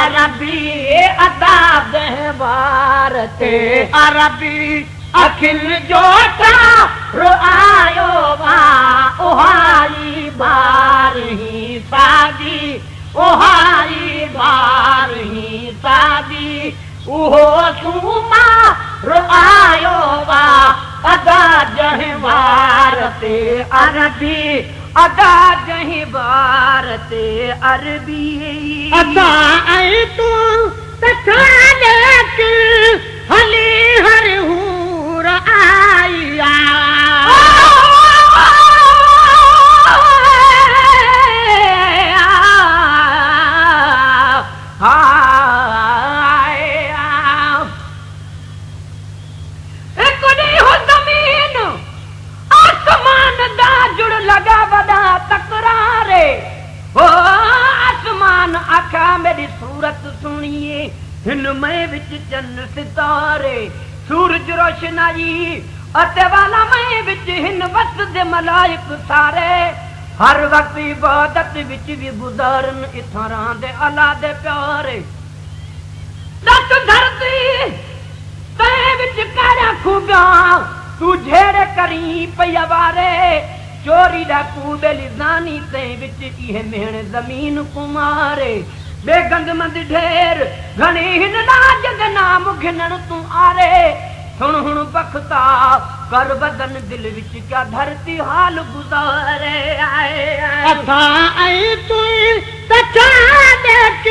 अरबी अदा दहबार ते अरबी अखिल जोता रुआयो वा ओहाई बार ही सादी ओहाई बार ही सादी उहो सूमा रुआयो वा अदा जहबार ते अरबी अदा जहबार ते अरबी अदा ऐ तू तखालक हली हर हूर आया लगा बदा तकरारे हो आसमान आखा मेरी सूरत सुनिए हिन में विच चन्न सितारे सूरज रोशनाई अते वाला में विच हिन वस दे मलाइक सारे हर वक्त इबादत विच भी गुजारन इथां दे अल्लाह दे प्यारे दस धरती ते विच कारा खुगा तू झेड़े करी पयवारे चोरी डाकू बेलिजानी ते विच इहे मेहण जमीन कुमारे बेगंद मंद ढेर घणी हिन नाज दे नाम घिनण तू आरे सुन हुण बख्ता कर बदन दिल विच क्या धरती हाल गुजारे आए अथा आई तू तथा देख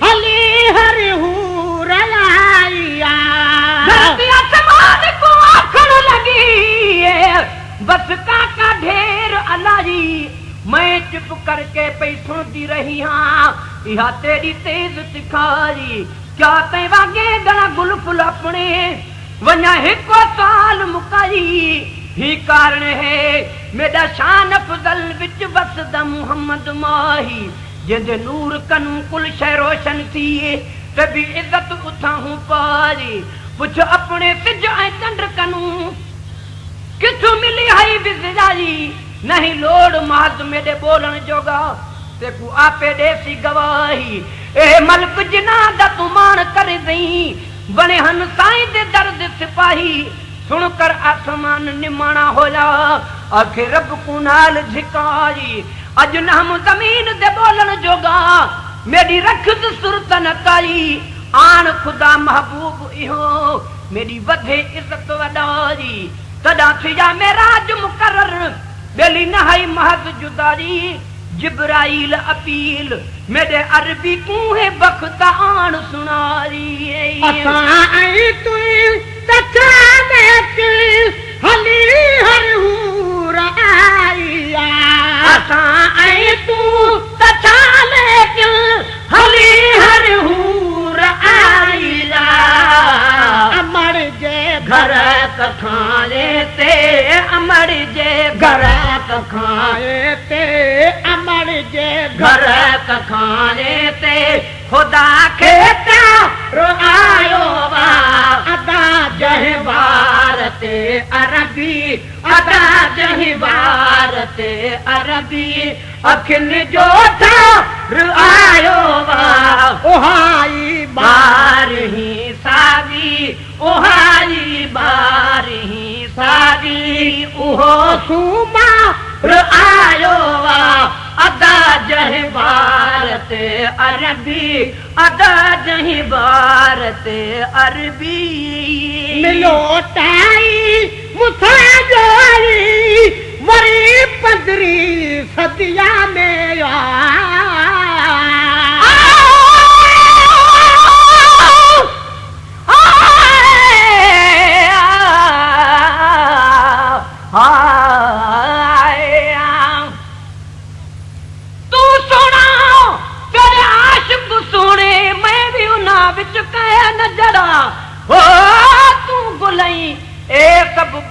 हली हर हूर आया धरती आसमान को आखण लगी बस काका ढेर अलाई मैं चुप करके पई सुनती रही हाँ यह तेरी तेज सिखारी क्या तै वागे गला गुल फुल अपने वना हिको साल मुकाई ही कारण है मेरा शान अफजल विच वसदा मुहम्मद माही जिंदे नूर कनू कुल शय रोशन थी तभी इज्जत उठा हूं पारी पुछ अपने सिज ऐं चंड कनू किथों मिली हई बिजलाई नहीं लोड़ महज मेरे बोलन जोगा तेकू आपे देसी गवाही ए मलक जिना दा तू मान कर दई बने हन साईं दे दर्द सिपाही सुन कर आसमान निमाना होया आखे रब को नाल झिकाई अज हम जमीन दे बोलन जोगा मेरी रखत सुरत न काई आन खुदा महबूब इहो मेरी वधे इज्जत वडारी तदा थिया मेराज मुकर्रर बेली नहाई महज जुदारी जिब्राइल अपील मेरे अरबी कूहे बख्ता आन सुनारी असा आई तू तथा देख हली हर हूर आया असा आई तू तथा देख हली हर हूर आया अमर जे घर कखाए ते अमर जे घर कखाए ते अमर जे घर कखाए ते खुदा के रुआयो वा अदा जहबार ते अरबी अदा जहबार ते अरबी अखिल जो था रुआयो वा ओहाई बार ही सादी ओहाई बार ही सादी उहो सूमा रुआयो वा अदा जहबार ते अरबी अदा जहबार ते अरबी मिलो ताई मुसा जोरी मरी पंदरी सदिया में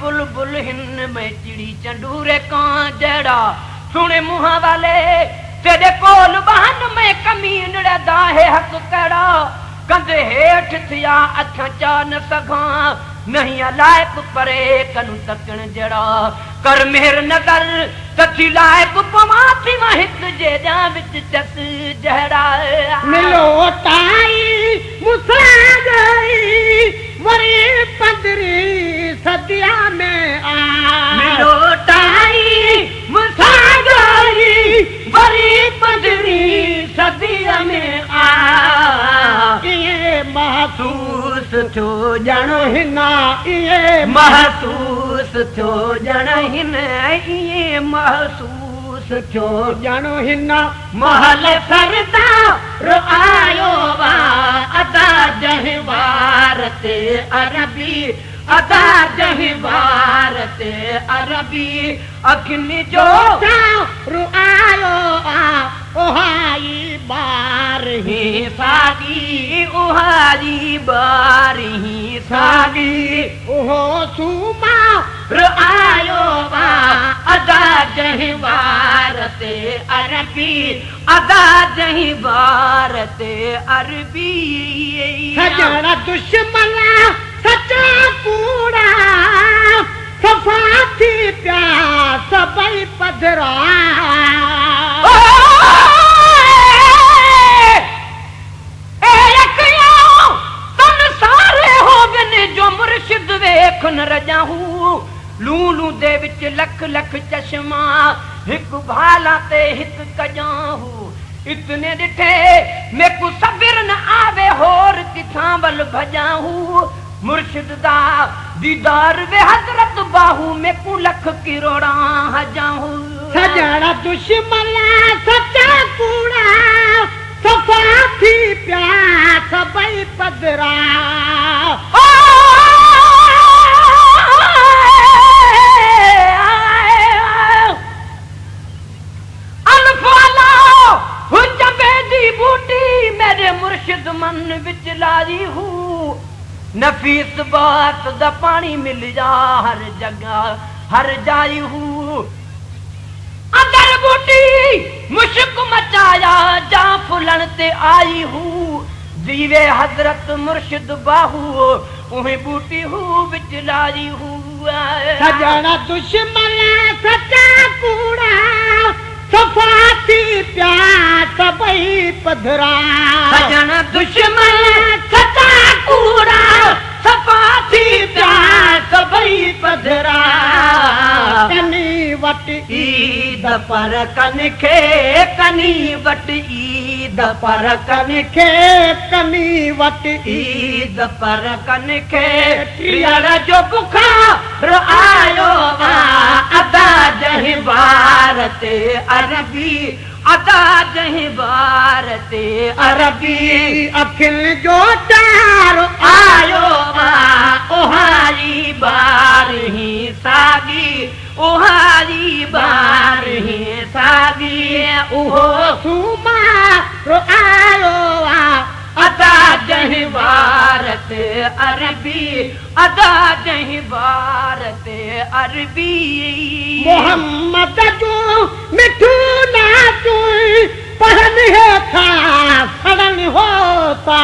बुलबुल हिन में चिड़ी चंडूरे कां जड़ा सुने मुहा वाले तेरे कोल बहन में कमीन दाहे हक कड़ा कंधे हेठ थिया अखा चा न सघां नहीं अलायक परे कनु तकण जड़ा कर मेहर नजर तथी लाइक पवाती हित जे जा विच चत जहरा मिलो ताई मुसा गई वरी 15 सदिया में आ मिलो ताई मुसा गई वरी 15 सदिया में आ ये महसूस थो ॼण हिना ये महसूस थो ॼण हिन ये महसूस थो ॼण हिना महल सरदार आयो वा अदा जहवार ते अरबी अदा जहवार ते अरबी अखिन जो रू आयो आ ओहाई बार ही सागी उहारी बारी सागी ओहो सुमा आयो वा अदा जहवार ते अरबी अदा जहवार ते अरबी सजण दुश्मन सचा कूड़ा सफ़ा थी पिया सभई पधरा जो मुर्शिद वेख न रजाहू लूलू दे विच लख लख चश्मा हिक भाला ते हिक कजाहू इतने डिठे मेकू सबिर न आवे होर किथां वल भजाहू मुर्शिद दा दीदार वे हजरत बाहू मेकू लख किरोड़ा हजाहू सजण दुश्मन सचा कूड़ा सफ़ा थी पिया सभई पधरा बूटी मेरे मुर्शिद मन विच लाई हू नफीस बात दा पानी मिल जा हर जगह हर जाई हू अंदर बूटी मुश्क मचाया जा फुलन ते आई हू दीवे हजरत मुर्शिद बाहू उहे बूटी हू विच लाई हू सजण दुश्मन सचा कूड़ा सफ़ा थी पिया सभई पधरा सजण दुश्मन सचा कूड़ा सफ़ा थी पिया सभई पधरा कनी वट ईद पर कनखे कनी वट ईद पर कनखे कनी वट ईद पर कनखे प्रियल जो बुखार आयो वा अदा जहवार ते अरबी अदा जहवार ते अरबी अखिल जो तार आयो वा ओहारी बार ही सागी ओहारी बार ही सागी उहो सुमा आयो आ अदा जहवार ते अरबी अदा जहवार ते अरबी मोहम्मद जो मिठू ना तू पढ़न है था सड़न होता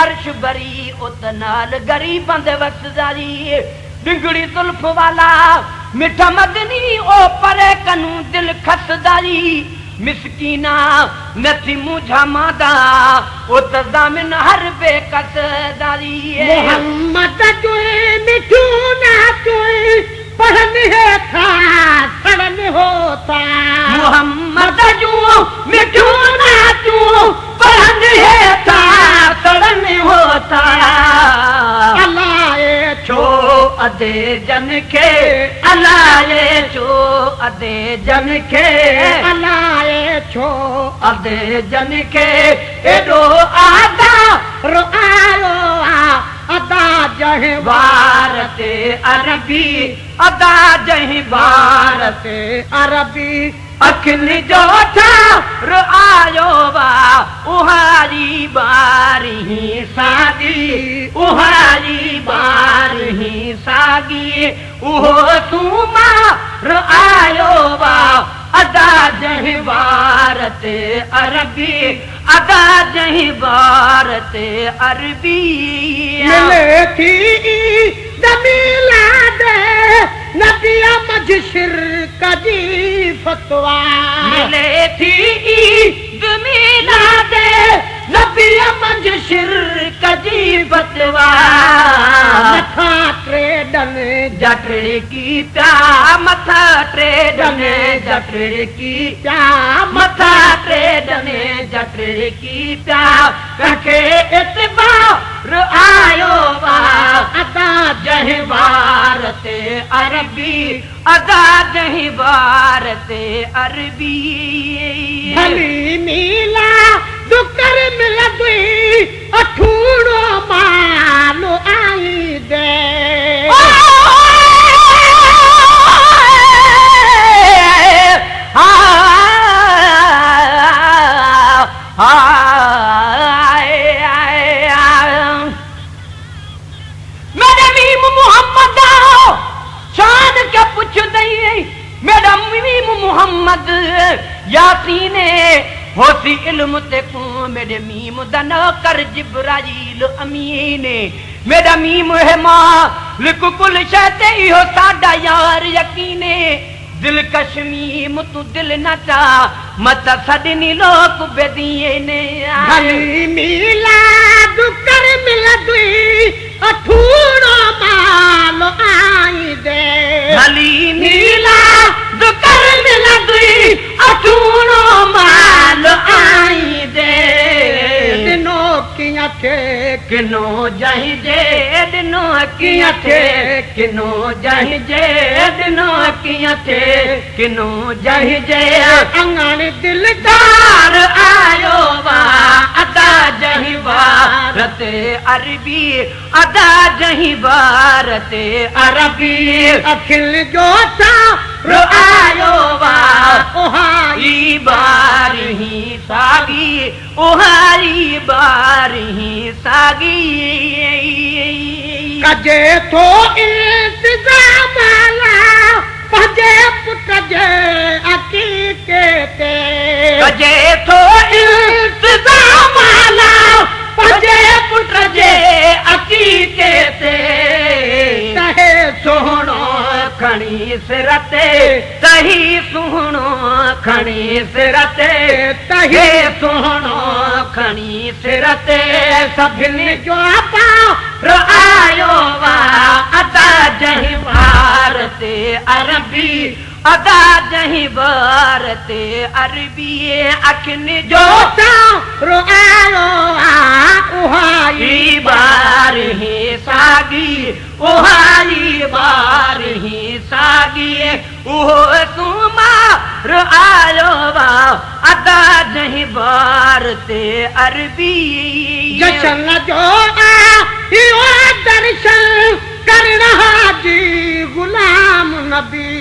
अर्श बरी उत नाल गरीबां दे वसदारी डिंगड़ी जुल्फ वाला मिठा मदनी ओ परे कनू दिल खसदारी मिसकीना नथी मुझा मादा ओ तजामिन हर बेकसदारी मोहम्मद जो मिठू ना तू पढ़न है था सड़न होता मोहम्मद जो मिठू ना तू पढ़न है था सड़न होता अलाए छो अदे जन के अलाए छो अदे जन के अलाए छो अदे जन के एडो आदा रो आयो आ अदा जहवार भारत अरबी अदा जही भारत अरबी अखिन जो ठार आयो बा उहारी बारी सागी उहारी बारी सागी उहो सूमार आयो बा अदा जही भारत अरबी अदा जही भारत अरबी मिले थी जमीला दे नदिया मजशिर कजी फतवा मिले थी जमीला दे नदिया मजशिर कजी फतवा मथा ट्रेडन जटड़ की प्या मथा ट्रेडन जटड़ की क्या मथा ट्रेडन जटड़ की प्या कखे इतबार आयो बा अदा जही भारत अरबी अदा जही भारत अरबी भली मीला दुकर मिल दुई अठूड़ो मालो आई दे मोहम्मद यासीने होसी इल्म ते को मेरे मीम दन कर जिब्राइल अमीने मेरा मीम है मालिक कुल शै ते इहो साडा यार यकीने दिल कश्मीम तू दिल न चा मत सदनी लोक बेदीने भली मीला दुकर मिल दुई अठूड़ो मालो आई दे भली नीला दुकर मिल दुई अठूड़ो माल आई दे दिनो किया थे किनो जाहि जे दिनो किया थे किनो जाहि जे दिनो किया थे किनो जाहि जे अंगन दिल दार आयो बा अदा जही भारत अरबी अदा जही भारत अरबी अखिल जो था आयो बा ओहाई बारी सागी उहारी बारी सागी कजे तो इंतजाम आला पजे पुट जे अकीके ते कजे तो इंतजाम आला पजे पुट जे अकीके ते तहे सोहणो खणी सिरते तही सुहणो खणी सिरते तही सुहणो खणी सिरते सभिनी जो पाओ आयो वा अदा जही भारत अरबी अदा जही भारत अरबी अखिन जो रो आयो उहाई बारी सागी उहारी बारी सागी उहो सुमार आयो बा अदा जही भारत अरबी जशन जो आयो दर्शन करना हाजी गुलाम नबी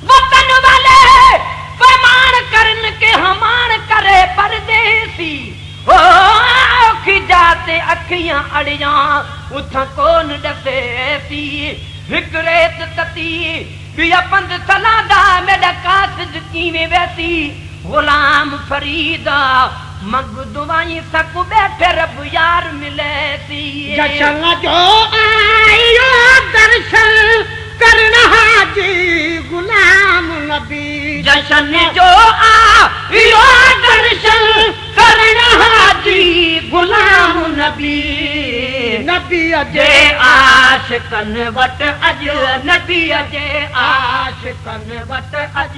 वतन वाले पैमान करन के हमान करे परदेसी ओ खिजाते अखियां अड़ियां उथ कोन डसेसी हिकरेत तती बिया पंद सलादा मेरा कासिद कीवे वैसी गुलाम फरीदा मग दुआई सक बैठे रब यार मिले सी जशन जो आयो दर्शन करना हाजी गुलाम नबी जशन जो आयो दर्शन करना हाजी गुलाम नबी नबी जे आशिकन वट अज नबी जे आशिकन वट अज